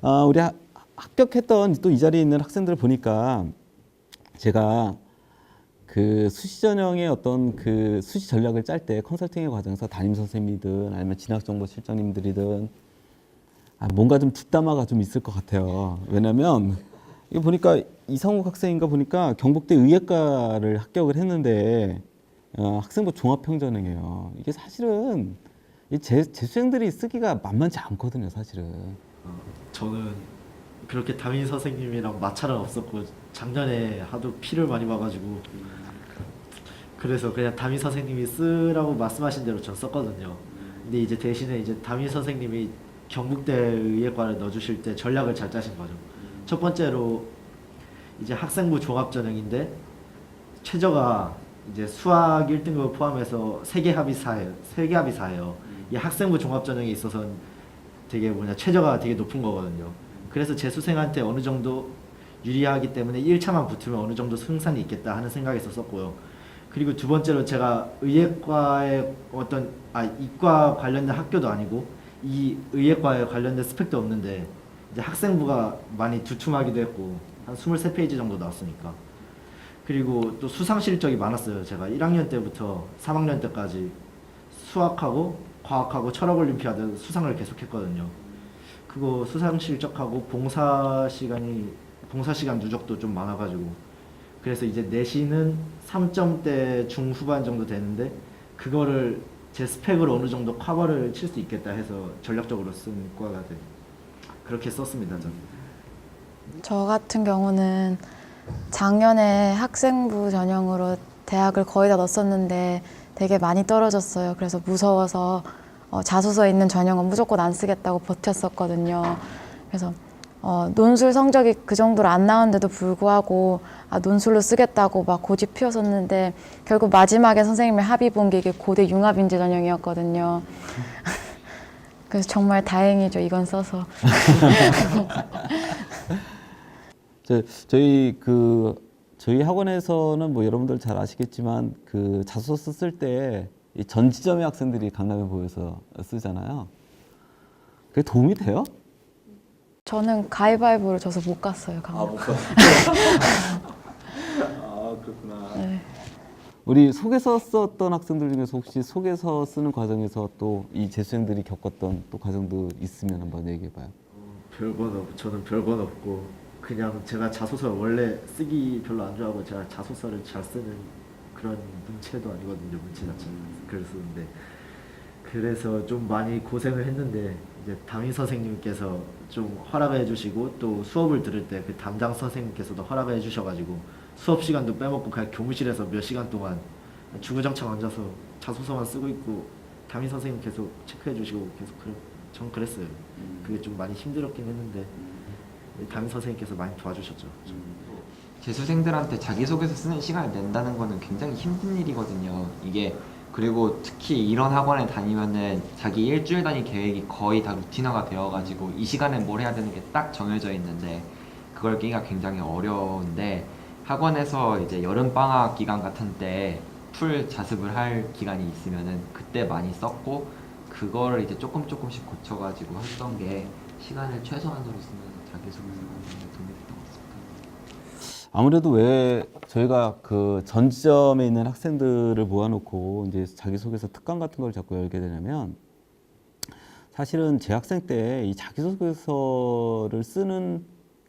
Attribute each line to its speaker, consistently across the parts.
Speaker 1: 우리 합격했던 또 이 자리에 있는 학생들을 보니까 제가 그 수시 전형의 어떤 그 수시 전략을 짤 때 컨설팅의 과정에서 담임 선생님이든 아니면 진학정보 실장님들이든 뭔가 좀 뒷담화가 좀 있을 것 같아요. 왜냐면 이거 보니까 이성욱 학생인가 보니까 경북대 의예과를 합격을 했는데 학생부 종합평전형이에요. 이게 사실은 이 재수생들이 쓰기가 만만치 않거든요, 사실은.
Speaker 2: 저는 그렇게 담임 선생님이랑 마찰은 없었고 작년에 하도 피를 많이 봐가지고 그래서 그냥 담임 선생님이 쓰라고 말씀하신 대로 전 썼거든요. 근데 이제 대신에 이제 담임 선생님이 경북대 의예과를 넣어주실 때 전략을 잘 짜신 거죠. 첫 번째로 이제 학생부 종합전형인데 최저가 이제 수학 1등급을 포함해서 세계 합의사예요. 세계 합의사예요. 이 학생부 종합전형에 있어서는 되게 최저가 되게 높은 거거든요. 그래서 재수생한테 어느 정도 유리하기 때문에 1차만 붙으면 어느 정도 승산이 있겠다 하는 생각이 있었고요. 그리고 두 번째로 제가 의예과의 이과 관련된 학교도 아니고 이 의예과에 관련된 스펙도 없는데 이제 학생부가 많이 두툼하기도 했고 한 23페이지 정도 나왔으니까. 그리고 또 수상 실적이 많았어요. 제가 1학년 때부터 3학년 때까지 수학하고 과학하고 철학 올림피아드 수상을 계속했거든요. 그거 수상 실적하고 봉사 시간 누적도 좀 많아가지고 그래서 이제 내신은 3점대 중후반 정도 되는데 그거를 제 스펙으로 어느 정도 커버를 칠 수 있겠다 해서 전략적으로 쓴 과가 돼. 그렇게 썼습니다, 저는.
Speaker 3: 저 같은 경우는 작년에 학생부 전형으로 대학을 거의 다 넣었었는데 되게 많이 떨어졌어요. 그래서 무서워서 자소서에 있는 전형은 무조건 안 쓰겠다고 버텼었거든요. 그래서 논술 성적이 그 정도로 안 나왔는데도 불구하고 논술로 쓰겠다고 막 고집 피웠었는데 결국 마지막에 선생님의 합의 본 게 이게 고대 융합인재 전형이었거든요. 그래서 정말 다행이죠, 이건 써서.
Speaker 1: 저희 학원에서는 뭐 여러분들 잘 아시겠지만 그 자소서 쓸 때 이 전 지점의 학생들이 강남에 모여서 쓰잖아요. 그게 도움이 돼요?
Speaker 3: 저는 가위바위보를 져서 못 갔어요, 강남.
Speaker 1: 못 갔어요. 그렇구나.
Speaker 3: 네.
Speaker 1: 우리 속에서 썼던 학생들 중에서 혹시 속에서 쓰는 과정에서 또 이 재수생들이 겪었던 또 과정도 있으면 한번 얘기해봐요.
Speaker 2: 저는 별건 없고 그냥 제가 자소서 원래 쓰기 별로 안 좋아하고 제가 자소서를 잘 쓰는 그런 문체도 아니거든요. 문체 자체는 글을 쓰는데 그래서 좀 많이 고생을 했는데 이제 담임 선생님께서 좀 허락을 해주시고 또 수업을 들을 때 그 담당 선생님께서도 허락을 해주셔가지고 수업 시간도 빼먹고 그냥 교무실에서 몇 시간 동안 주구장창 앉아서 자소서만 쓰고 있고 담임 선생님 계속 체크해주시고 계속 전 그랬어요. 그게 좀 많이 힘들었긴 했는데 담임 선생님께서 많이 도와주셨죠.
Speaker 4: 재수생들한테 자기소개서 쓰는 시간을 낸다는 거는 굉장히 힘든 일이거든요. 이게 그리고 특히 이런 학원에 다니면은 자기 일주일 단위 계획이 거의 다 루틴화가 되어가지고 이 시간에 뭘 해야 되는 게 딱 정해져 있는데 그걸 깨기가 굉장히 어려운데 학원에서 이제 여름방학 기간 같은 때 풀 자습을 할 기간이 있으면은 그때 많이 썼고 그거를 이제 조금씩 고쳐가지고 했던 게 시간을 최소한으로 쓰면서 자기소개서 하는 데 도움이 됐던 것 같습니다.
Speaker 1: 아무래도 왜 저희가 그 전지점에 있는 학생들을 모아놓고 이제 자기소개서 특강 같은 걸 자꾸 열게 되냐면 사실은 제 학생 때 이 자기소개서를 쓰는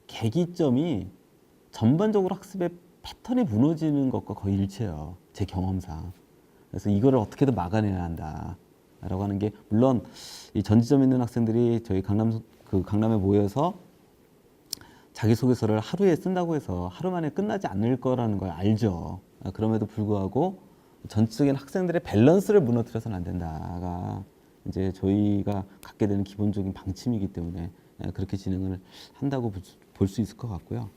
Speaker 1: 계기점이 전반적으로 학습의 패턴이 무너지는 것과 거의 일치해요. 제 경험상. 그래서 이거를 어떻게든 막아내야 한다라고 하는 게 물론 이 전지점에 있는 학생들이 저희 강남에 모여서 자기소개서를 하루에 쓴다고 해서 하루 만에 끝나지 않을 거라는 걸 알죠. 그럼에도 불구하고 전적인 학생들의 밸런스를 무너뜨려서는 안 된다가 이제 저희가 갖게 되는 기본적인 방침이기 때문에 그렇게 진행을 한다고 볼 수 있을 것 같고요.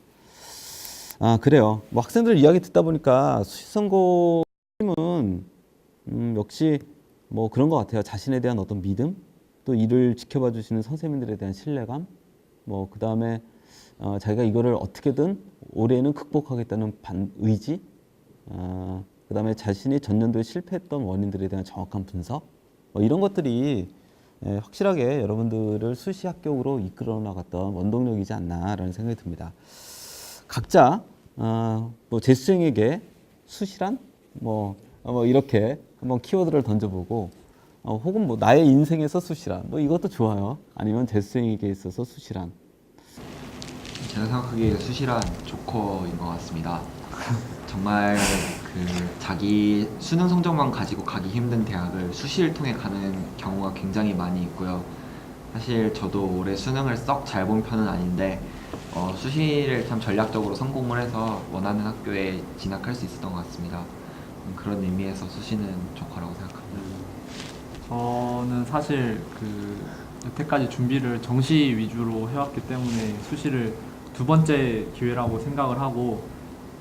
Speaker 1: 그래요. 뭐 학생들 이야기 듣다 보니까 수시선고는 역시 뭐 그런 것 같아요. 자신에 대한 어떤 믿음, 또 이를 지켜봐 주시는 선생님들에 대한 신뢰감, 뭐 그 다음에 자기가 이거를 어떻게든 올해는 극복하겠다는 의지, 그 다음에 자신이 전년도에 실패했던 원인들에 대한 정확한 분석, 뭐 이런 것들이 확실하게 여러분들을 수시 합격으로 이끌어 나갔던 원동력이지 않나라는 생각이 듭니다. 각자 뭐 재수생에게 수시란 뭐 이렇게 한번 키워드를 던져보고 혹은 뭐 나의 인생에서 수시란 뭐 이것도 좋아요. 아니면 재수생에게 있어서 수시란.
Speaker 4: 제가 생각하기에 수시란 조커인 것 같습니다. 정말 자기 수능 성적만 가지고 가기 힘든 대학을 수시를 통해 가는 경우가 굉장히 많이 있고요. 사실 저도 올해 수능을 썩 잘 본 편은 아닌데 수시를 참 전략적으로 성공을 해서 원하는 학교에 진학할 수 있었던 것 같습니다. 그런 의미에서 수시는 조커라고 생각합니다.
Speaker 5: 저는 사실 여태까지 준비를 정시 위주로 해왔기 때문에 수시를 두 번째 기회라고 생각을 하고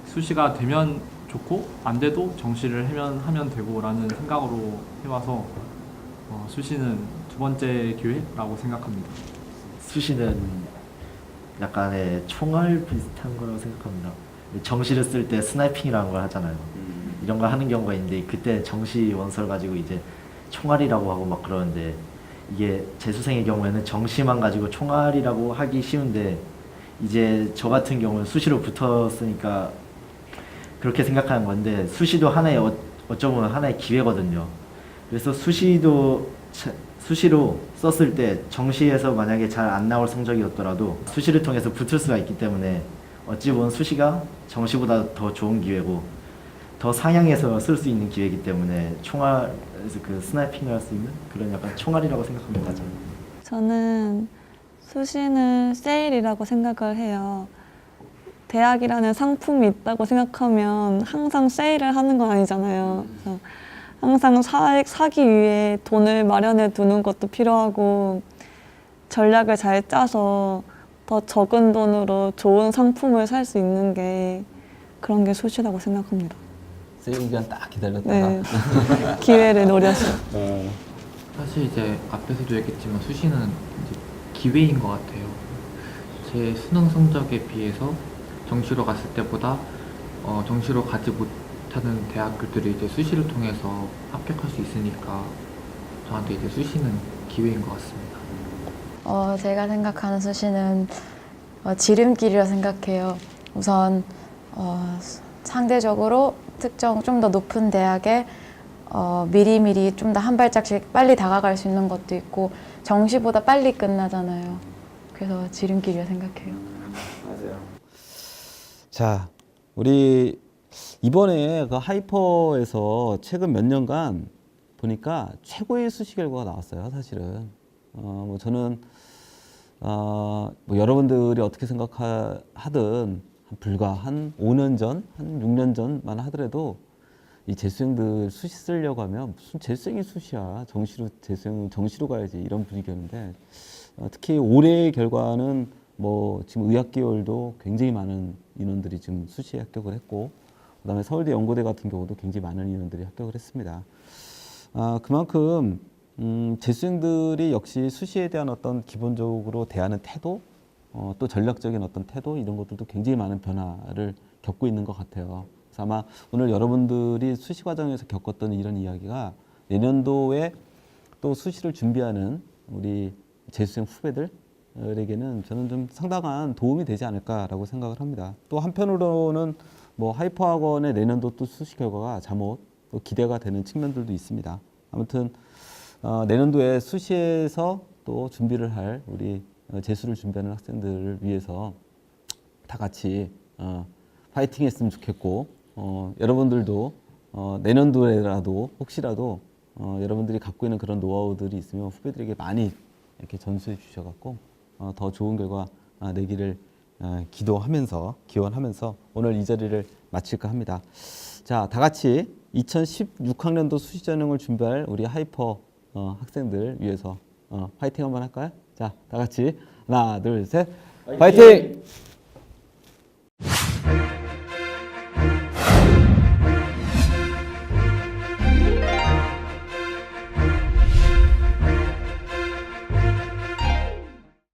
Speaker 5: 수시가 되면 좋고 안 돼도 정시를 하면 되고라는 생각으로 해와서 수시는 두 번째 기회라고 생각합니다.
Speaker 2: 수시는 약간의 총알 비슷한 거라고 생각합니다. 정시를 쓸 때 스나이핑이라는 걸 하잖아요. 이런 걸 하는 경우가 있는데 그때 정시 원서를 가지고 이제 총알이라고 하고 막 그러는데 이게 재수생의 경우에는 정시만 가지고 총알이라고 하기 쉬운데 이제 저 같은 경우는 수시로 붙었으니까 그렇게 생각하는 건데 수시도 하나의 어쩌면 하나의 기회거든요. 그래서 수시로 썼을 때 정시에서 만약에 잘 안 나올 성적이었더라도 수시를 통해서 붙을 수가 있기 때문에 어찌 보면 수시가 정시보다 더 좋은 기회고 더 상향해서 쓸 수 있는 기회이기 때문에 총알에서 스나이핑을 할 수 있는 그런 약간 총알이라고 생각합니다.
Speaker 6: 저는 수시는 세일이라고 생각을 해요. 대학이라는 상품이 있다고 생각하면 항상 세일을 하는 건 아니잖아요. 그래서 항상 사기 위해 돈을 마련해 두는 것도 필요하고 전략을 잘 짜서 더 적은 돈으로 좋은 상품을 살 수 있는 게 그런 게 수시라고 생각합니다.
Speaker 1: 세일 기간 딱 기다렸다가
Speaker 6: 네. 기회를 노려서.
Speaker 7: 사실 이제 앞에서도 얘기했지만 수시는 이제 기회인 것 같아요. 제 수능 성적에 비해서 정시로 갔을 때보다 정시로 가지 못하는 대학교들이 이제 수시를 통해서 합격할 수 있으니까 저한테 이제 수시는 기회인 것 같습니다.
Speaker 3: 제가 생각하는 수시는 지름길이라 생각해요. 우선 상대적으로 특정 좀 더 높은 대학에 미리미리 좀 더 한 발짝씩 빨리 다가갈 수 있는 것도 있고 정시보다 빨리 끝나잖아요. 그래서 지름길이라 생각해요.
Speaker 1: 자, 우리 이번에 그 하이퍼에서 최근 몇 년간 보니까 최고의 수시 결과가 나왔어요, 사실은. 뭐 저는 뭐 여러분들이 어떻게 생각하든 불과 한 5년 전, 한 6년 전만 하더라도 이 재수생들 수시 쓰려고 하면 무슨 재수생이 수시야. 재수생은 정시로 가야지. 이런 분위기였는데 특히 올해의 결과는 뭐 지금 의학계열도 굉장히 많은 인원들이 지금 수시에 합격을 했고 그다음에 서울대 연고대 같은 경우도 굉장히 많은 인원들이 합격을 했습니다. 그만큼 재수생들이 역시 수시에 대한 어떤 기본적으로 대하는 태도 또 전략적인 어떤 태도 이런 것들도 굉장히 많은 변화를 겪고 있는 것 같아요. 그래서 아마 오늘 여러분들이 수시 과정에서 겪었던 이런 이야기가 내년도에 또 수시를 준비하는 우리 재수생 후배들에게는 저는 좀 상당한 도움이 되지 않을까라고 생각을 합니다. 또 한편으로는 뭐 하이퍼 학원의 내년도 또 수시 결과가 잠옷 또 기대가 되는 측면들도 있습니다. 아무튼 내년도에 수시에서 또 준비를 할 우리 재수를 준비하는 학생들을 위해서 다 같이 파이팅 했으면 좋겠고 여러분들도 내년도에라도 혹시라도 여러분들이 갖고 있는 그런 노하우들이 있으면 후배들에게 많이 이렇게 전수해 주셔갖고 더 좋은 결과 내기를 기원하면서 오늘 이 자리를 마칠까 합니다. 자, 다 같이 2016학년도 수시전형을 준비할 우리 하이퍼 학생들 위해서 파이팅 한번 할까요? 자, 다 같이 하나, 둘, 셋, 파이팅!